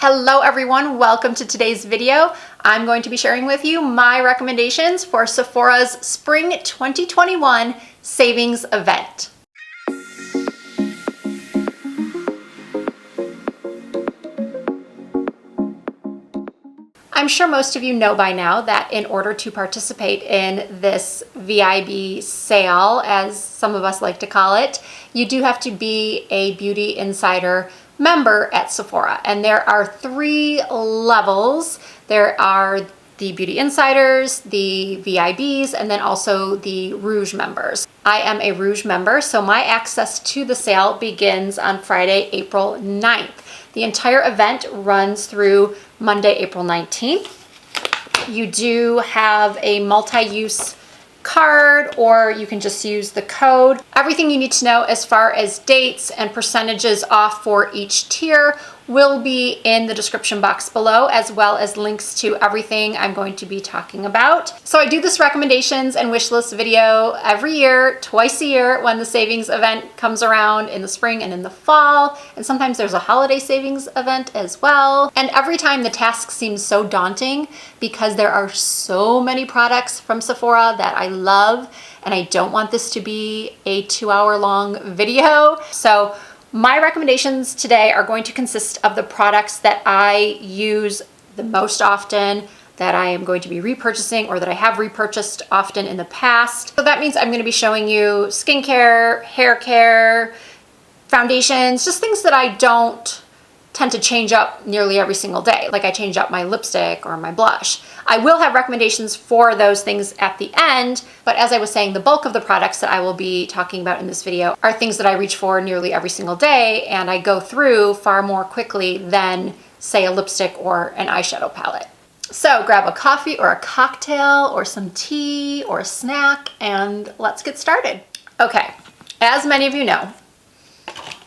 Hello everyone, welcome to today's video. I'm going to be sharing with you my recommendations for Sephora's Spring 2021 Savings Event. I'm sure most of you know by now that in order to participate in this VIB sale, as some of us like to call it, you do have to be a Beauty Insider member at Sephora. And there are 3 levels. There are the Beauty Insiders, the VIBs, and then also the Rouge members. I am a Rouge member, so my access to the sale begins on Friday, April 9th. The entire event runs through Monday, April 19th. You do have a multi-use card, or you can just use the code. Everything you need to know as far as dates and percentages off for each tier will be in the description box below, as well as links to everything I'm going to be talking about. So I do this recommendations and wish list video every year, twice a year, when the savings event comes around in the spring and in the fall. And sometimes there's a holiday savings event as well. And every time the task seems so daunting because there are so many products from Sephora that I love, and I don't want this to be a 2-hour long video. So my recommendations today are going to consist of the products that I use the most often, that I am going to be repurchasing, or that I have repurchased often in the past. So that means I'm going to be showing you skincare, hair care, foundations, just things that I don't tend to change up nearly every single day. Like I change up my lipstick or my blush. I will have recommendations for those things at the end, but as I was saying, the bulk of the products that I will be talking about in this video are things that I reach for nearly every single day, and I go through far more quickly than, say, a lipstick or an eyeshadow palette. So grab a coffee or a cocktail or some tea or a snack, and let's get started. Okay, as many of you know,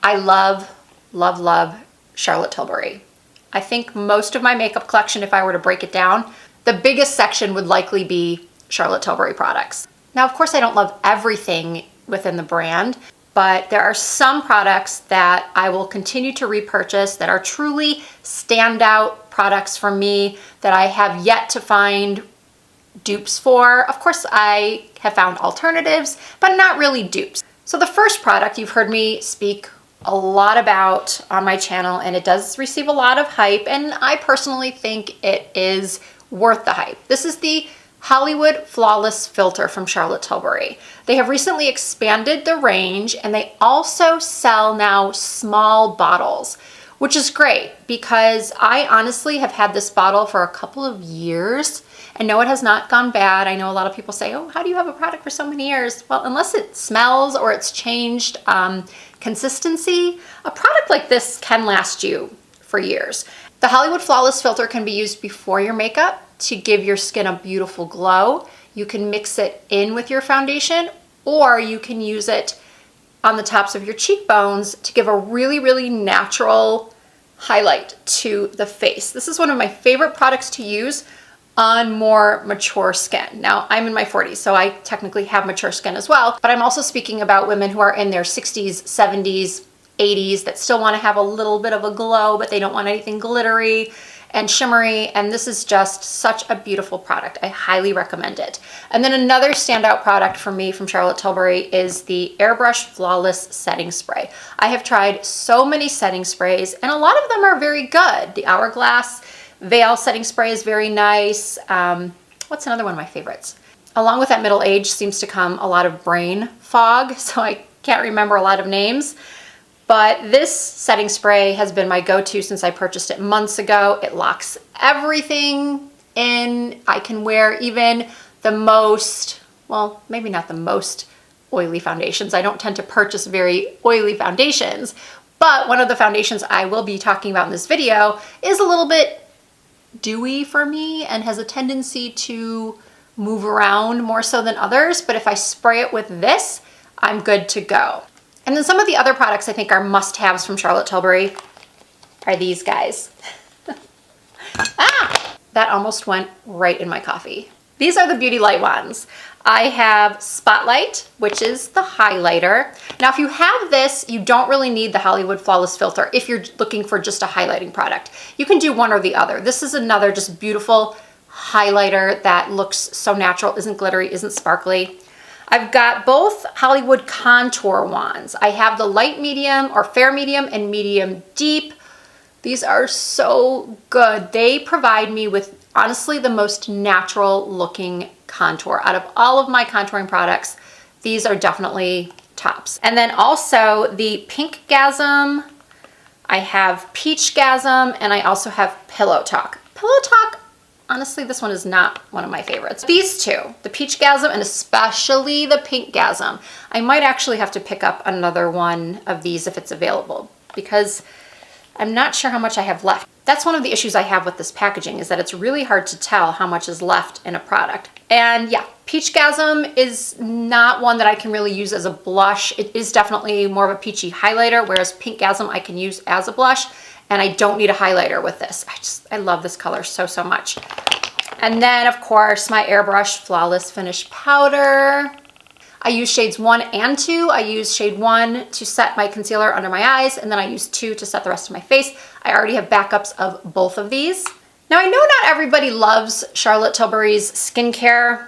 I love, love, love Charlotte Tilbury. I think most of my makeup collection, if I were to break it down, the biggest section would likely be Charlotte Tilbury products. Now, of course, I don't love everything within the brand, but there are some products that I will continue to repurchase that are truly standout products for me that I have yet to find dupes for. Of course, I have found alternatives, but not really dupes. So the first product you've heard me speak a lot about on my channel, and it does receive a lot of hype, and I personally think it is worth the hype. This is the Hollywood Flawless Filter from Charlotte Tilbury. They have recently expanded the range, and they also sell now small bottles, which is great because I honestly have had this bottle for a couple of years, and no, it has not gone bad. I know a lot of people say, oh, how do you have a product for so many years? Well, unless it smells or it's changed consistency, a product like this can last you for years. The Hollywood Flawless Filter can be used before your makeup to give your skin a beautiful glow. You can mix it in with your foundation, or you can use it on the tops of your cheekbones to give a really, really natural highlight to the face. This is one of my favorite products to use on more mature skin. Now, I'm in my 40s, so I technically have mature skin as well, but I'm also speaking about women who are in their 60s, 70s, 80s that still want to have a little bit of a glow, but they don't want anything glittery and shimmery, and this is just such a beautiful product. I highly recommend it. And then another standout product for me from Charlotte Tilbury is the Airbrush Flawless Setting Spray. I have tried so many setting sprays, and a lot of them are very good. The Hourglass Veil Setting Spray is very nice. What's another one of my favorites? Along with that middle age seems to come a lot of brain fog, so I can't remember a lot of names. But this setting spray has been my go-to since I purchased it months ago. It locks everything in. I can wear even the most, well, maybe not the most oily foundations. I don't tend to purchase very oily foundations, but one of the foundations I will be talking about in this video is a little bit dewy for me and has a tendency to move around more so than others. But if I spray it with this, I'm good to go. And then some of the other products I think are must-haves from Charlotte Tilbury are these guys. Ah! That almost went right in my coffee. These are the Beauty Light ones. I have Spotlight, which is the highlighter. Now, if you have this, you don't really need the Hollywood Flawless Filter if you're looking for just a highlighting product. You can do one or the other. This is another just beautiful highlighter that looks so natural, isn't glittery, isn't sparkly. I've got both Hollywood contour wands. I have the light medium or fair medium and medium deep. These are so good. They provide me with honestly the most natural looking contour. Out of all of my contouring products, these are definitely tops. And then also the Pink Gasm, I have Peach Gasm, and I also have Pillow Talk. Pillow Talk, honestly, this one is not one of my favorites. These two, the Peach Gasm and especially the Pink Gasm. I might actually have to pick up another one of these if it's available because I'm not sure how much I have left. That's one of the issues I have with this packaging is that it's really hard to tell how much is left in a product. And yeah, Peach Gasm is not one that I can really use as a blush. It is definitely more of a peachy highlighter, whereas Pink Gasm I can use as a blush, and I don't need a highlighter with this. I love this color so, so much. And then of course my Airbrush Flawless Finish Powder. I use shades 1 and 2. I use shade 1 to set my concealer under my eyes, and then I use 2 to set the rest of my face. I already have backups of both of these. Now I know not everybody loves Charlotte Tilbury's skincare,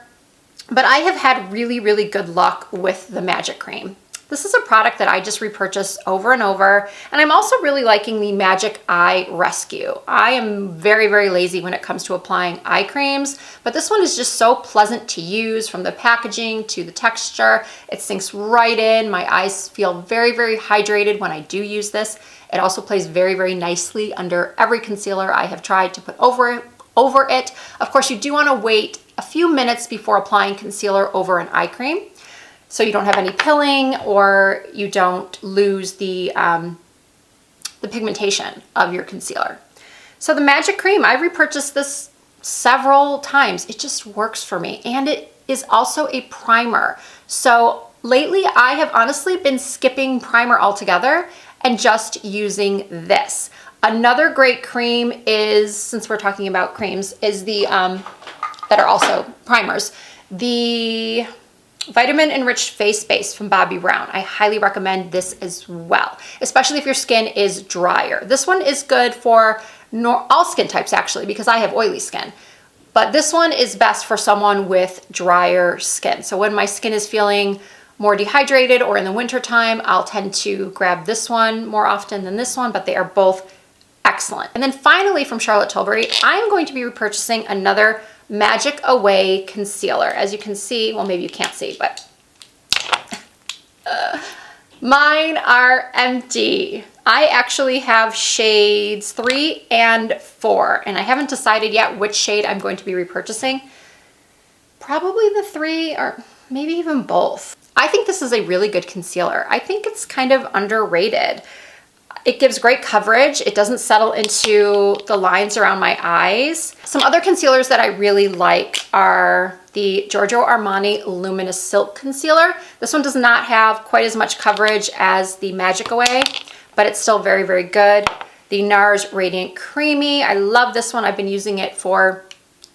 but I have had really, really good luck with the Magic Cream. This is a product that I just repurchase over and over, and I'm also really liking the Magic Eye Rescue. I am very, very lazy when it comes to applying eye creams, but this one is just so pleasant to use from the packaging to the texture. It sinks right in. My eyes feel very, very hydrated when I do use this. It also plays very, very nicely under every concealer I have tried to put over it. Of course, you do want to wait a few minutes before applying concealer over an eye cream, so you don't have any pilling or you don't lose the pigmentation of your concealer. So the Magic Cream, I repurchased this several times. It just works for me, and it is also a primer. So lately I have honestly been skipping primer altogether and just using this. Another great cream is, since we're talking about creams, is the, that are also primers, the Vitamin Enriched Face Base from Bobbi Brown. I highly recommend this as well, especially if your skin is drier. This one is good for all skin types actually, because I have oily skin. But this one is best for someone with drier skin. So when my skin is feeling more dehydrated or in the winter time, I'll tend to grab this one more often than this one, but they are both excellent. And then finally from Charlotte Tilbury, I'm going to be repurchasing another Magic Away concealer. As you can see, well, maybe you can't see, but mine are empty. I actually have shades 3 and 4, and I haven't decided yet which shade I'm going to be repurchasing. Probably the 3 or maybe even both. I think this is a really good concealer. I think it's kind of underrated. It gives great coverage. It doesn't settle into the lines around my eyes. Some other concealers that I really like are the Giorgio Armani Luminous Silk Concealer. This one does not have quite as much coverage as the Magic Away, but it's still very, very good. The NARS Radiant Creamy. I love this one. I've been using it for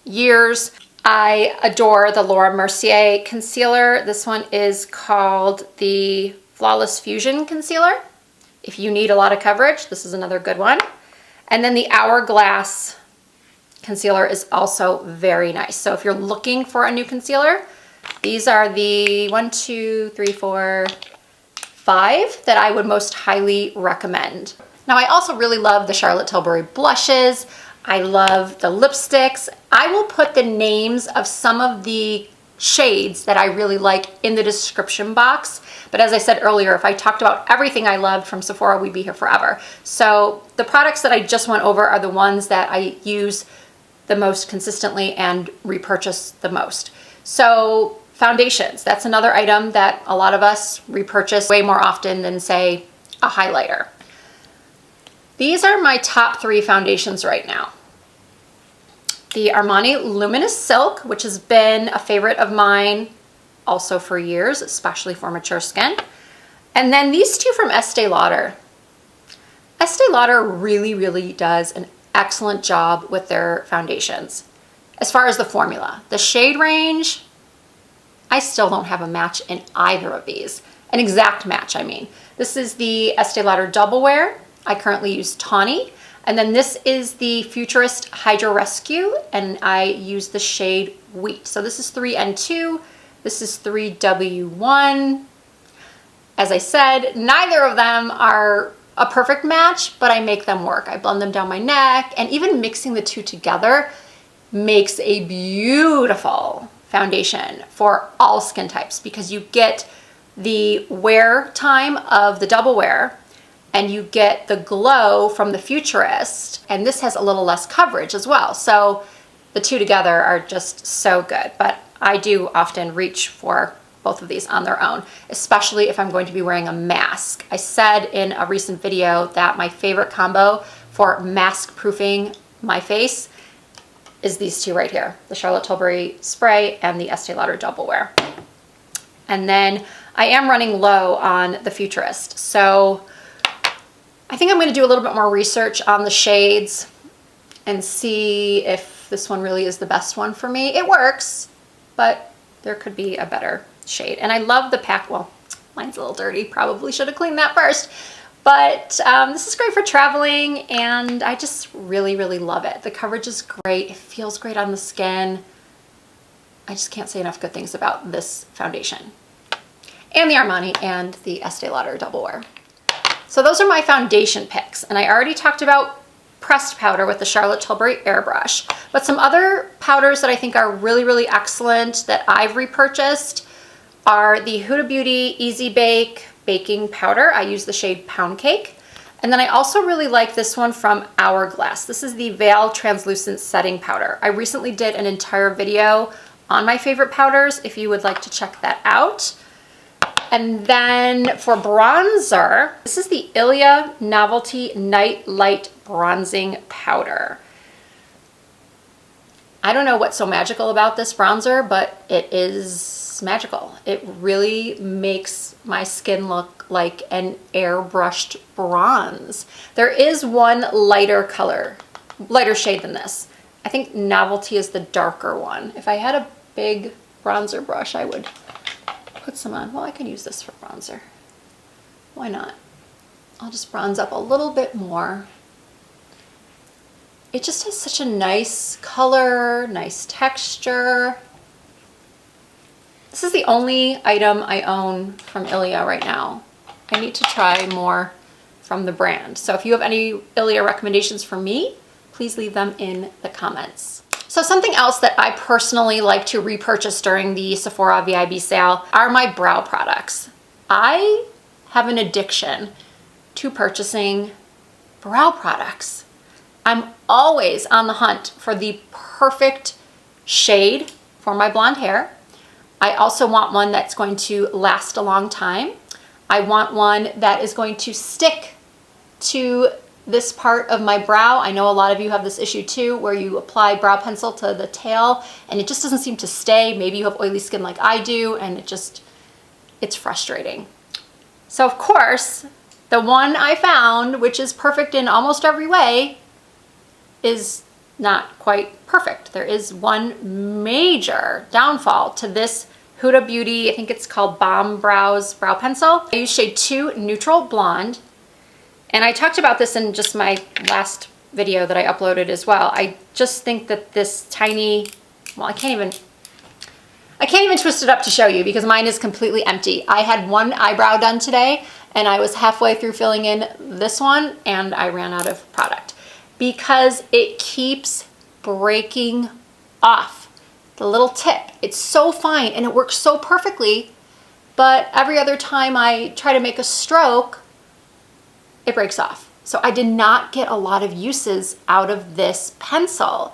years. I adore the Laura Mercier concealer. This one is called the Flawless Fusion Concealer. If you need a lot of coverage, this is another good one. And then the Hourglass concealer is also very nice. So if you're looking for a new concealer, these are the 1, 2, 3, 4, 5 that I would most highly recommend. Now I also really love the Charlotte Tilbury blushes. I love the lipsticks. I will put the names of some of the shades that I really like in the description box. But as I said earlier, if I talked about everything I loved from Sephora, we'd be here forever. So the products that I just went over are the ones that I use the most consistently and repurchase the most. So foundations, that's another item that a lot of us repurchase way more often than, say, a highlighter. These are my top 3 foundations right now. The Armani Luminous Silk, which has been a favorite of mine also for years, especially for mature skin. And then these two from Estee Lauder. Estee Lauder really, really does an excellent job with their foundations. As far as the formula, the shade range, I still don't have a match in either of these. An exact match, I mean. This is the Estee Lauder Double Wear. I currently use Tawny. And then this is the Futurist Hydro Rescue, and I use the shade Wheat. So this is 3N2, this is 3W1. As I said, neither of them are a perfect match, but I make them work. I blend them down my neck, and even mixing the two together makes a beautiful foundation for all skin types, because you get the wear time of the Double Wear and you get the glow from the Futurist, and this has a little less coverage as well. So the two together are just so good, but I do often reach for both of these on their own, especially if I'm going to be wearing a mask. I said in a recent video that my favorite combo for mask proofing my face is these two right here, the Charlotte Tilbury spray and the Estee Lauder Double Wear. And then I am running low on the Futurist, so I think I'm going to do a little bit more research on the shades and see if this one really is the best one for me. It works, but there could be a better shade. And I love the pack. Well, mine's a little dirty. Probably should have cleaned that first. But this is great for traveling, and I just really, really love it. The coverage is great. It feels great on the skin. I just can't say enough good things about this foundation. And the Armani and the Estee Lauder Double Wear. So those are my foundation picks, and I already talked about pressed powder with the Charlotte Tilbury Airbrush, but some other powders that I think are really, really excellent that I've repurchased are the Huda Beauty Easy Bake Baking Powder. I use the shade Pound Cake. And then I also really like this one from Hourglass. This is the Veil Translucent Setting Powder. I recently did an entire video on my favorite powders if you would like to check that out. And then for bronzer, this is the Ilia Novelty Night Light Bronzing Powder. I don't know what's so magical about this bronzer, but it is magical. It really makes my skin look like an airbrushed bronze. There is one lighter color, lighter shade than this. I think Novelty is the darker one. If I had a big bronzer brush, I would put some on. Well, I can use this for bronzer. Why not? I'll just bronze up a little bit more. It just has such a nice color, nice texture. This is the only item I own from Ilia right now. I need to try more from the brand. So if you have any Ilia recommendations for me, please leave them in the comments. So something else that I personally like to repurchase during the Sephora VIB sale are my brow products. I have an addiction to purchasing brow products. I'm always on the hunt for the perfect shade for my blonde hair. I also want one that's going to last a long time. I want one that is going to stick to this part of my brow. I know a lot of you have this issue too, where you apply brow pencil to the tail and it just doesn't seem to stay. Maybe you have oily skin like I do, and it's frustrating. So of course, the one I found, which is perfect in almost every way, is not quite perfect. There is one major downfall to this Huda Beauty, I think it's called Balm Brows Brow Pencil. I use shade 2 Neutral Blonde. And I talked about this in just my last video that I uploaded as well. I just think that this tiny, well, I can't even twist it up to show you because mine is completely empty. I had one eyebrow done today and I was halfway through filling in this one and I ran out of product because it keeps breaking off. The little tip, it's so fine and it works so perfectly, but every other time I try to make a stroke, it breaks off. So I did not get a lot of uses out of this pencil.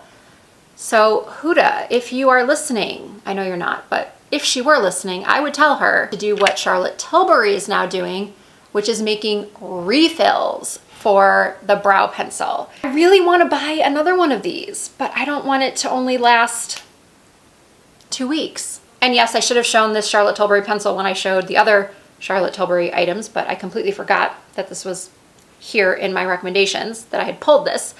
So Huda, if you are listening, I know you're not, but if she were listening, I would tell her to do what Charlotte Tilbury is now doing, which is making refills for the brow pencil. I really want to buy another one of these, but I don't want it to only last 2 weeks. And yes, I should have shown this Charlotte Tilbury pencil when I showed the other Charlotte Tilbury items, but I completely forgot that this was here in my recommendations, that I had pulled this.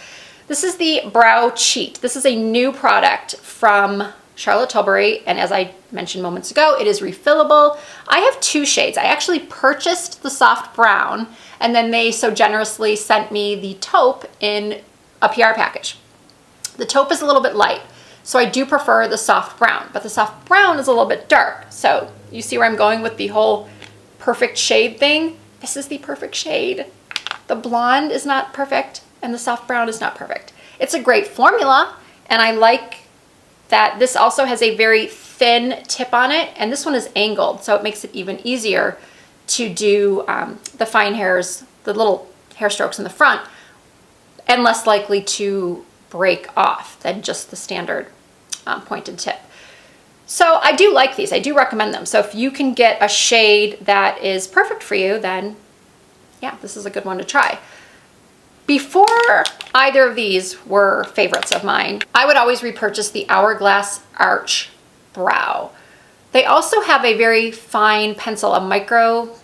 This is the Brow Cheat. This is a new product from Charlotte Tilbury, and as I mentioned moments ago, it is refillable. I have 2 shades. I actually purchased the soft brown, and then they so generously sent me the taupe in a PR package. The taupe is a little bit light, so I do prefer the soft brown, but the soft brown is a little bit dark. So you see where I'm going with the whole perfect shade thing? This is the perfect shade. The blonde is not perfect, and the soft brown is not perfect. It's a great formula, and I like that this also has a very thin tip on it, and this one is angled, so it makes it even easier to do the fine hairs, the little hair strokes in the front, and less likely to break off than just the standard pointed tip. So I do like these. I do recommend them. So if you can get a shade that is perfect for you, then yeah, this is a good one to try. Before either of these were favorites of mine, I would always repurchase the Hourglass Arch Brow. They also have a very fine pencil, a microfine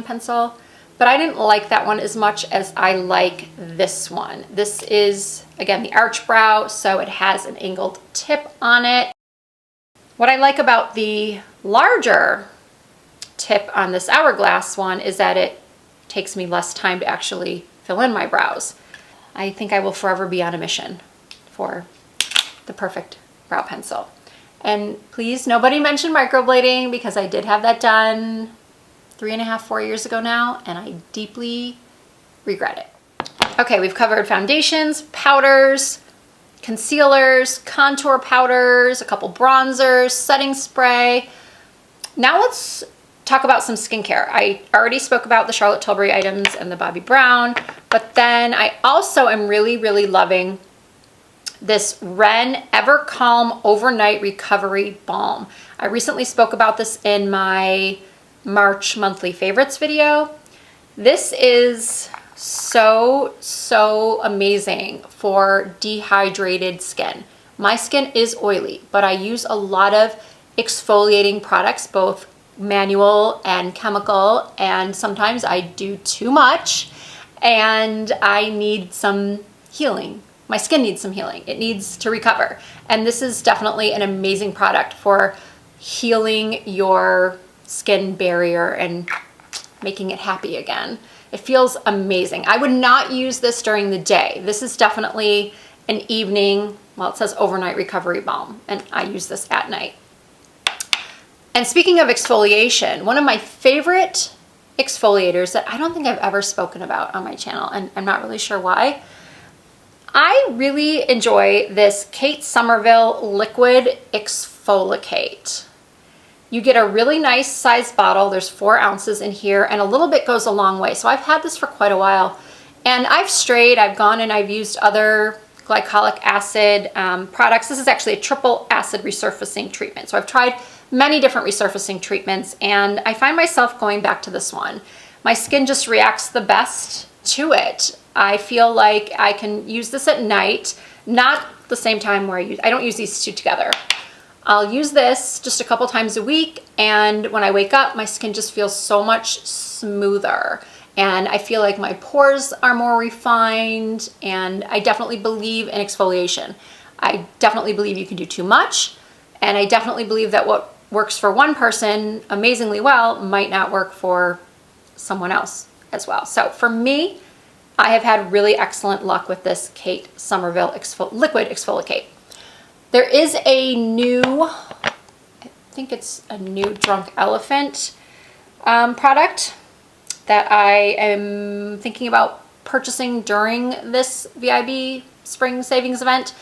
pencil, but I didn't like that one as much as I like this one. This is, again, the Arch Brow, so it has an angled tip on it. What I like about the larger tip on this Hourglass one is that it takes me less time to actually fill in my brows. I think I will forever be on a mission for the perfect brow pencil. And please, nobody mention microblading, because I did have that done 3.5, 4 years ago now, and I deeply regret it. Okay, we've covered foundations, powders, concealers, contour powders, a couple bronzers, setting spray. Now let's talk about some skincare. I already spoke about the Charlotte Tilbury items and the Bobbi Brown, but then I also am really, really loving this Ren Ever Calm Overnight Recovery Balm. I recently spoke about this in my March monthly favorites video. This is so amazing for dehydrated skin. My skin is oily, but I use a lot of exfoliating products, both manual and chemical, and sometimes I do too much and I need some healing. My skin needs some healing. It needs to recover. And this is definitely an amazing product for healing your skin barrier and making it happy again. It feels amazing. I would not use this during the day. This is definitely an evening, well, it says overnight recovery balm, and I use this at night. And speaking of exfoliation, one of my favorite exfoliators that I don't think I've ever spoken about on my channel, and I'm not really sure why, I really enjoy this Kate Somerville Liquid Exfoliate. You get a really nice sized bottle. There's 4 ounces in here, and a little bit goes a long way. So I've had this for quite a while, and I've strayed. I've gone and I've used other glycolic acid products. This is actually a triple acid resurfacing treatment. So I've tried many different resurfacing treatments, and I find myself going back to this one. My skin just reacts the best to it. I feel like I can use this at night, not the same time where I don't use these two together. I'll use this just a couple times a week, and when I wake up, my skin just feels so much smoother, and I feel like my pores are more refined, and I definitely believe in exfoliation. I definitely believe you can do too much, and I definitely believe that what works for one person amazingly well might not work for someone else as well. So for me, I have had really excellent luck with this Kate Somerville Liquid Exfoliate. There is a new, I think it's a new Drunk Elephant product that I am thinking about purchasing during this VIB Spring Savings event.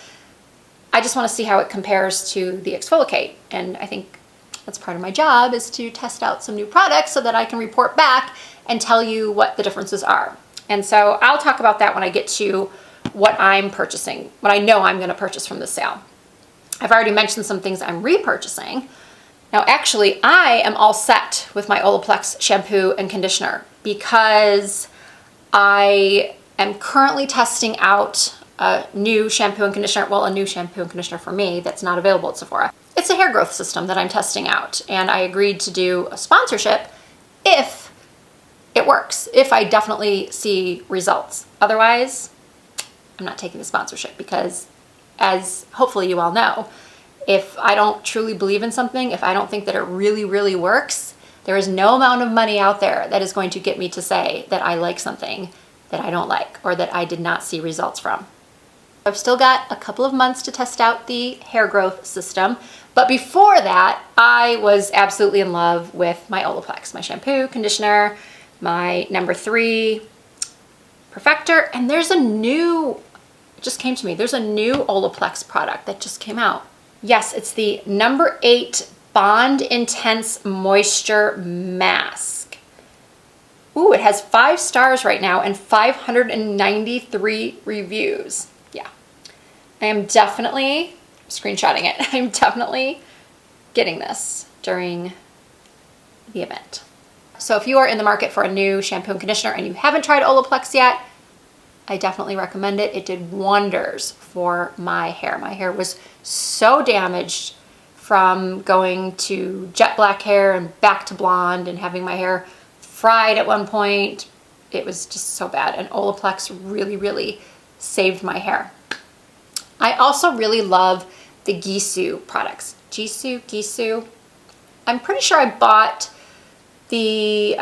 I just want to see how it compares to the Exfoliate, and I think that's part of my job, is to test out some new products so that I can report back and tell you what the differences are. And so I'll talk about that when I get to what I'm purchasing, what I know I'm going to purchase from this sale. I've already mentioned some things I'm repurchasing. Now, actually, I am all set with my Olaplex shampoo and conditioner because I am currently testing out a new shampoo and conditioner, well, a new shampoo and conditioner for me that's not available at Sephora. It's a hair growth system that I'm testing out, and I agreed to do a sponsorship if it works, if I definitely see results. Otherwise, I'm not taking the sponsorship because, as hopefully you all know, if I don't truly believe in something, if I don't think that it really, really works, there is no amount of money out there that is going to get me to say that I like something that I don't like or that I did not see results from. I've still got a couple of months to test out the hair growth system, but before that, I was absolutely in love with my Olaplex, my shampoo, conditioner, my number 3 perfector, and there's a new, it just came to me, there's a new Olaplex product that just came out. Yes, it's the number 8 Bond Intense Moisture Mask. Ooh, it has 5 stars right now and 593 reviews. Yeah, I am definitely screenshotting it. I'm definitely getting this during the event. So if you are in the market for a new shampoo and conditioner and you haven't tried Olaplex yet, I definitely recommend it. It did wonders for my hair. My hair was so damaged from going to jet black hair and back to blonde and having my hair fried at one point. It was just so bad, and Olaplex really, really saved my hair. I also really love the Gisou products. Gisou. I'm pretty sure I bought the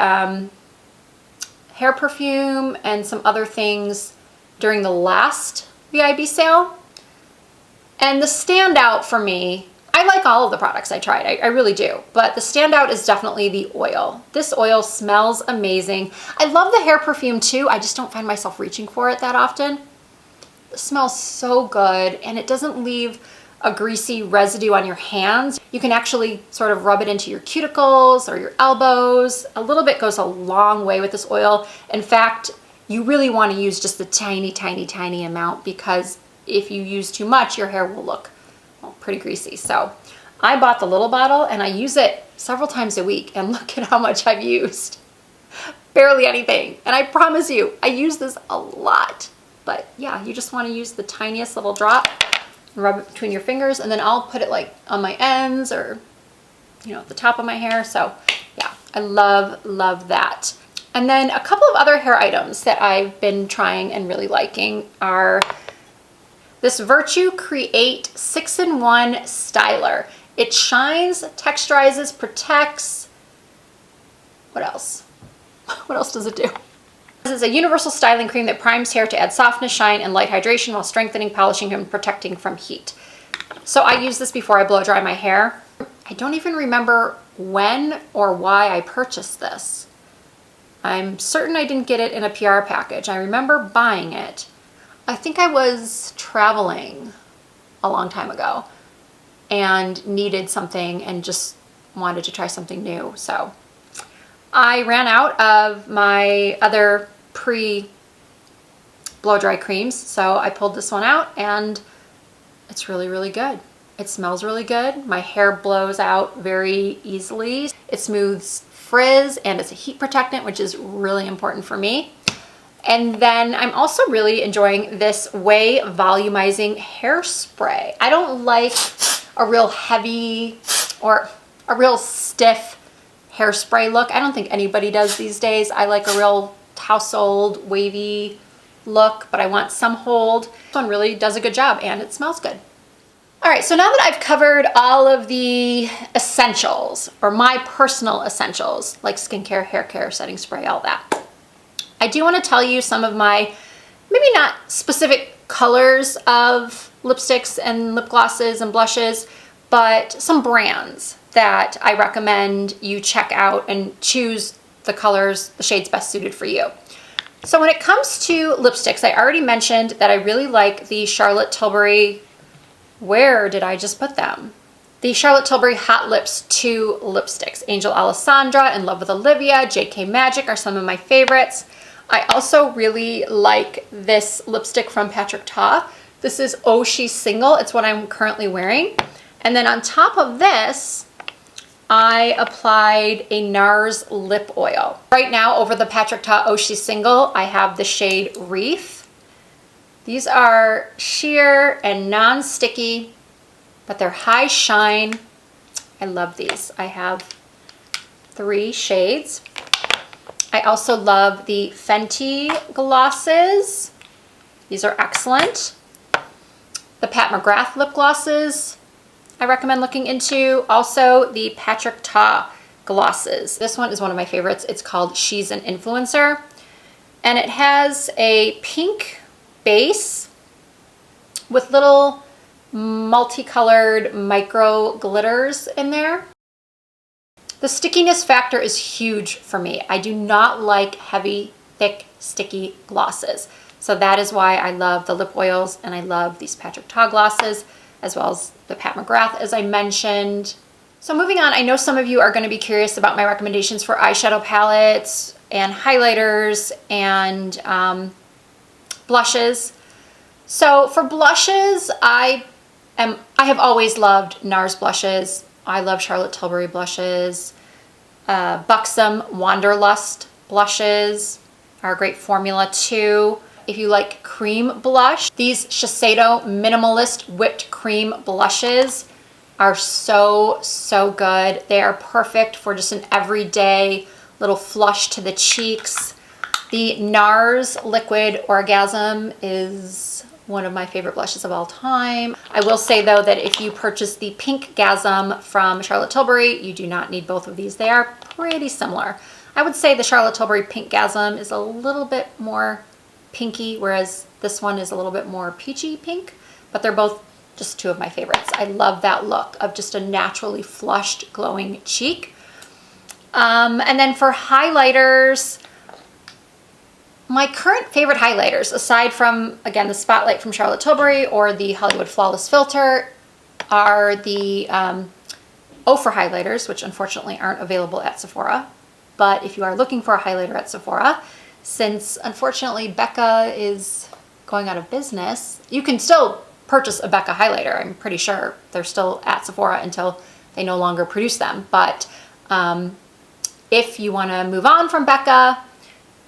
hair perfume and some other things during the last VIB sale. And the standout for me, I like all of the products I tried, I really do, but the standout is definitely the oil. This oil smells amazing. I love the hair perfume too, I just don't find myself reaching for it that often. It smells so good, and it doesn't leave a greasy residue on your hands. You can actually sort of rub it into your cuticles or your elbows. A little bit goes a long way with this oil. In fact, you really want to use just the tiny, tiny, tiny amount, because if you use too much, your hair will look, well, pretty greasy. So I bought the little bottle and I use it several times a week, and look at how much I've used. Barely anything. And I promise you, I use this a lot. But yeah, you just want to use the tiniest little drop and rub it between your fingers, and then I'll put it like on my ends or, you know, at the top of my hair. So yeah, I love that. And then a couple of other hair items that I've been trying and really liking are this Virtue Create 6-in-1 Styler. It shines, texturizes, protects. What else? What else does it do? It's a universal styling cream that primes hair to add softness, shine, and light hydration while strengthening, polishing, and protecting from heat. So I use this before I blow dry my hair. I don't even remember when or why I purchased this. I'm certain I didn't get it in a PR package. I remember buying it. I think I was traveling a long time ago and needed something and just wanted to try something new. So I ran out of my other pre-blow dry creams, so I pulled this one out, and it's really, really good. It smells really good. My hair blows out very easily. It smooths frizz, and it's a heat protectant, which is really important for me. And then I'm also really enjoying this Way Volumizing Hairspray. I don't like a real heavy or a real stiff hairspray look. I don't think anybody does these days. I like a real tousled, wavy look, but I want some hold. This one really does a good job, and it smells good. All right, so now that I've covered all of the essentials, or my personal essentials, like skincare, hair care, setting spray, all that, I do want to tell you some of my, maybe not specific colors of lipsticks and lip glosses and blushes, but some brands that I recommend you check out and choose the colors, the shades best suited for you. So when it comes to lipsticks, I already mentioned that I really like the Charlotte Tilbury, where did I just put them? The Charlotte Tilbury Hot Lips 2 lipsticks. Angel Alessandra, In Love with Olivia, JK Magic are some of my favorites. I also really like this lipstick from Patrick Ta. This is Oh She's Single. It's what I'm currently wearing. And then on top of this, I applied a NARS lip oil. Right now, over the Patrick Ta Oh She's Single, I have the shade Wreath. These are sheer and non-sticky, but they're high shine. I love these. I have 3 shades. I also love the Fenty glosses. These are excellent. The Pat McGrath lip glosses I recommend looking into. Also the Patrick Ta glosses. This one is one of my favorites. It's called She's an Influencer. And it has a pink base with little multicolored micro glitters in there. The stickiness factor is huge for me. I do not like heavy, thick, sticky glosses. So that is why I love the lip oils and I love these Patrick Ta glosses, as well as the Pat McGrath, as I mentioned. So moving on, I know some of you are going to be curious about my recommendations for eyeshadow palettes and highlighters and blushes. So for blushes, I have always loved NARS blushes. I love Charlotte Tilbury blushes. Buxom Wanderlust blushes are a great formula too. If you like cream blush, these Shiseido Minimalist Whipped Cream blushes are so, so good. They are perfect for just an everyday little flush to the cheeks. The NARS Liquid Orgasm is one of my favorite blushes of all time. I will say though that if you purchase the Pink Gasm from Charlotte Tilbury, you do not need both of these. They are pretty similar. I would say the Charlotte Tilbury Pink Gasm is a little bit more pinky, whereas this one is a little bit more peachy pink, but they're both just two of my favorites. I love that look of just a naturally flushed, glowing cheek. And then for highlighters, my current favorite highlighters, aside from, again, the Spotlight from Charlotte Tilbury or the Hollywood Flawless Filter, are the Ofra highlighters, which unfortunately aren't available at Sephora. But if you are looking for a highlighter at Sephora, since unfortunately Becca is going out of business, you can still purchase a Becca highlighter. I'm pretty sure they're still at Sephora until they no longer produce them. But if you want to move on from Becca,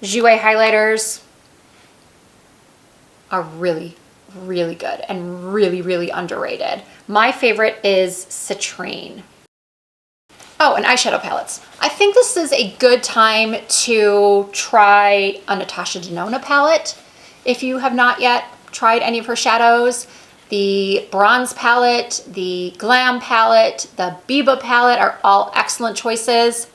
Jouer highlighters are really, really good and really, really underrated. My favorite is Citrine. Oh, and eyeshadow palettes. I think this is a good time to try a Natasha Denona palette. If you have not yet tried any of her shadows, the Bronze palette, the Glam palette, the Biba palette are all excellent choices.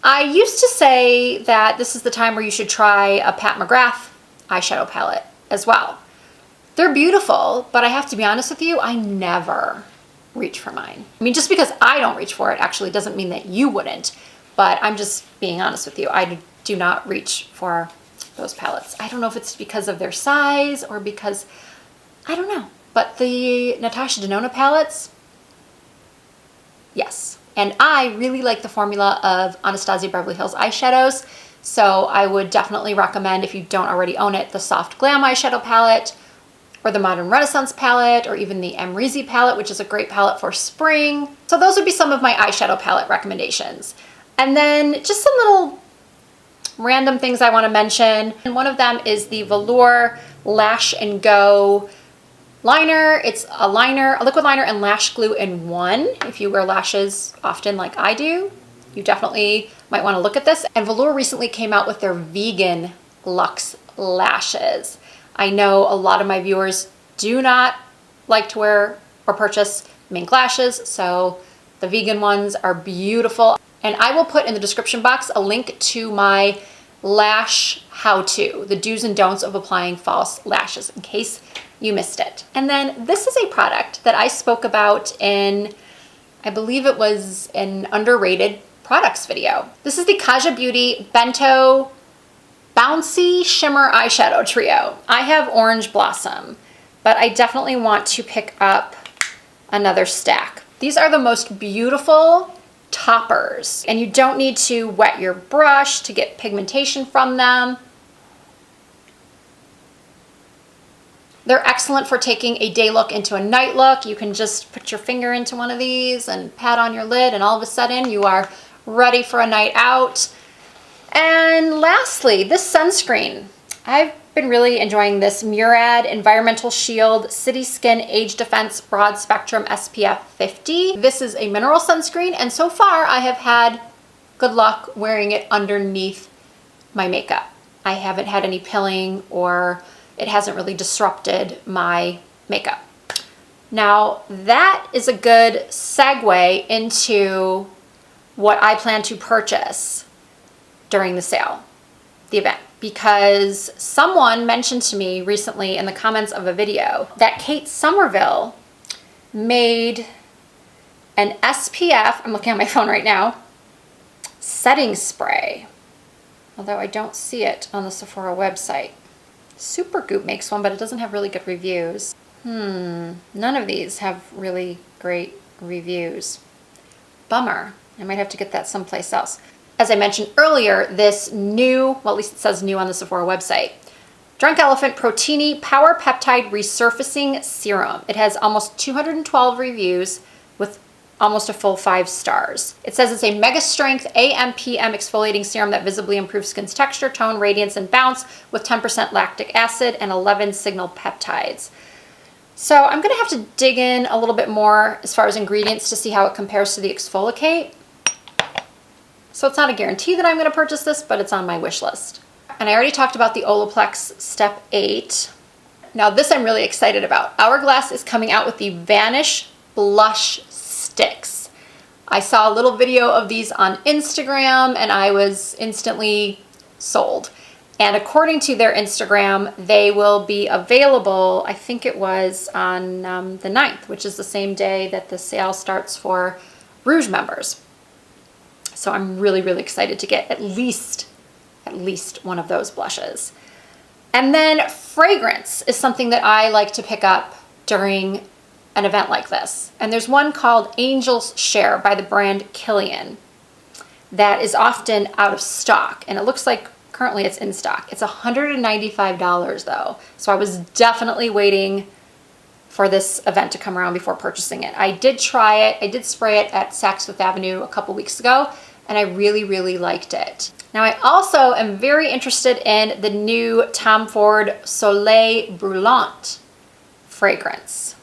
I used to say that this is the time where you should try a Pat McGrath eyeshadow palette as well. They're beautiful, but I have to be honest with you, I never reach for mine. I mean, just because I don't reach for it actually doesn't mean that you wouldn't, but I'm just being honest with you. I do not reach for those palettes. I don't know if it's because of their size or because, I don't know. But the Natasha Denona palettes, yes. And I really like the formula of Anastasia Beverly Hills eyeshadows. So I would definitely recommend, if you don't already own it, the Soft Glam eyeshadow palette, or the Modern Renaissance palette, or even the Amrezy palette, which is a great palette for spring. So those would be some of my eyeshadow palette recommendations. And then just some little random things I want to mention. And one of them is the Velour Lash and Go liner. It's a liner, a liquid liner and lash glue in one. If you wear lashes often like I do, you definitely might want to look at this. And Velour recently came out with their vegan luxe lashes. I know a lot of my viewers do not like to wear or purchase mink lashes, so the vegan ones are beautiful. And I will put in the description box a link to my lash how-to, the do's and don'ts of applying false lashes, in case you missed it. And then this is a product that I spoke about in, I believe it was an underrated products video. This is the Kaja Beauty Bento Bouncy Shimmer Eyeshadow Trio. I have Orange Blossom, but I definitely want to pick up another stack. These are the most beautiful toppers, and you don't need to wet your brush to get pigmentation from them. They're excellent for taking a day look into a night look. You can just put your finger into one of these and pat on your lid, and all of a sudden you are ready for a night out. And lastly, this sunscreen. I've been really enjoying this Murad Environmental Shield City Skin Age Defense Broad Spectrum SPF 50. This is a mineral sunscreen, and so far I have had good luck wearing it underneath my makeup. I haven't had any pilling or it hasn't really disrupted my makeup. Now, that is a good segue into what I plan to purchase during the sale, the event, because someone mentioned to me recently in the comments of a video that Kate Somerville made an SPF, I'm looking at my phone right now, setting spray, although I don't see it on the Sephora website. Supergoop makes one, but it doesn't have really good reviews. None of these have really great reviews. Bummer. I might have to get that someplace else. As I mentioned earlier, this new, well, at least it says new on the Sephora website, Drunk Elephant Protini Power Peptide Resurfacing Serum. It has almost 212 reviews with almost a full 5 stars. It says it's a mega strength AM/PM exfoliating serum that visibly improves skin's texture, tone, radiance, and bounce with 10% lactic acid and 11 signal peptides. So I'm gonna have to dig in a little bit more as far as ingredients to see how it compares to the Exfoliate. So it's not a guarantee that I'm gonna purchase this, but it's on my wish list. And I already talked about the Olaplex Step 8. Now this I'm really excited about. Hourglass is coming out with the Vanish Blush Sticks. I saw a little video of these on Instagram and I was instantly sold. And according to their Instagram, they will be available, I think it was on the 9th, which is the same day that the sale starts for Rouge members. So I'm really, really excited to get at least one of those blushes. And then fragrance is something that I like to pick up during an event like this. And there's one called Angel's Share by the brand Kilian that is often out of stock. And it looks like currently it's in stock. It's $195 though. So I was definitely waiting for this event to come around before purchasing it. I did try it. I did spray it at Saks Fifth Avenue a couple weeks ago and I really, really liked it. Now I also am very interested in the new Tom Ford Soleil Brûlant fragrance,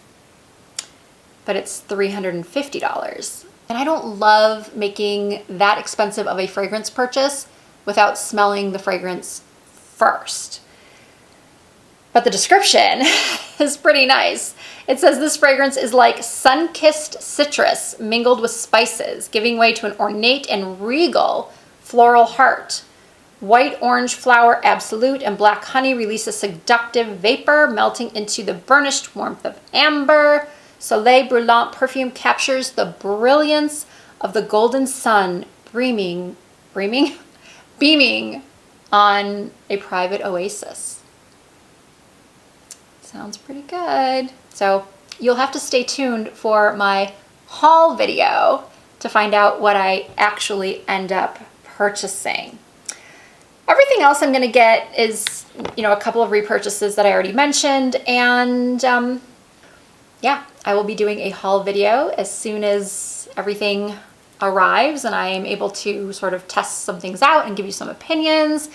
but it's $350. And I don't love making that expensive of a fragrance purchase without smelling the fragrance first. But the description is pretty nice. It says this fragrance is like sun-kissed citrus mingled with spices, giving way to an ornate and regal floral heart. White orange flower absolute and black honey release a seductive vapor melting into the burnished warmth of amber. Soleil Brûlant perfume captures the brilliance of the golden sun beaming on a private oasis. Sounds pretty good. So you'll have to stay tuned for my haul video to find out what I actually end up purchasing. Everything else I'm gonna get is, a couple of repurchases that I already mentioned, and yeah, I will be doing a haul video as soon as everything arrives and I am able to sort of test some things out and give you some opinions.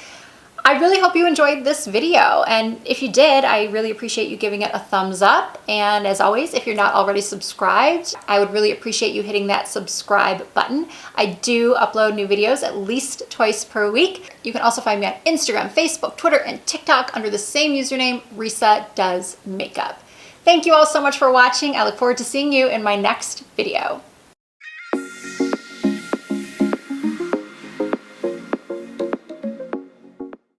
I really hope you enjoyed this video, and if you did, I really appreciate you giving it a thumbs up. And as always, if you're not already subscribed, I would really appreciate you hitting that subscribe button. I do upload new videos at least twice per week. You can also find me on Instagram, Facebook, Twitter, and TikTok under the same username, Risa Does Makeup. Thank you all so much for watching. I look forward to seeing you in my next video.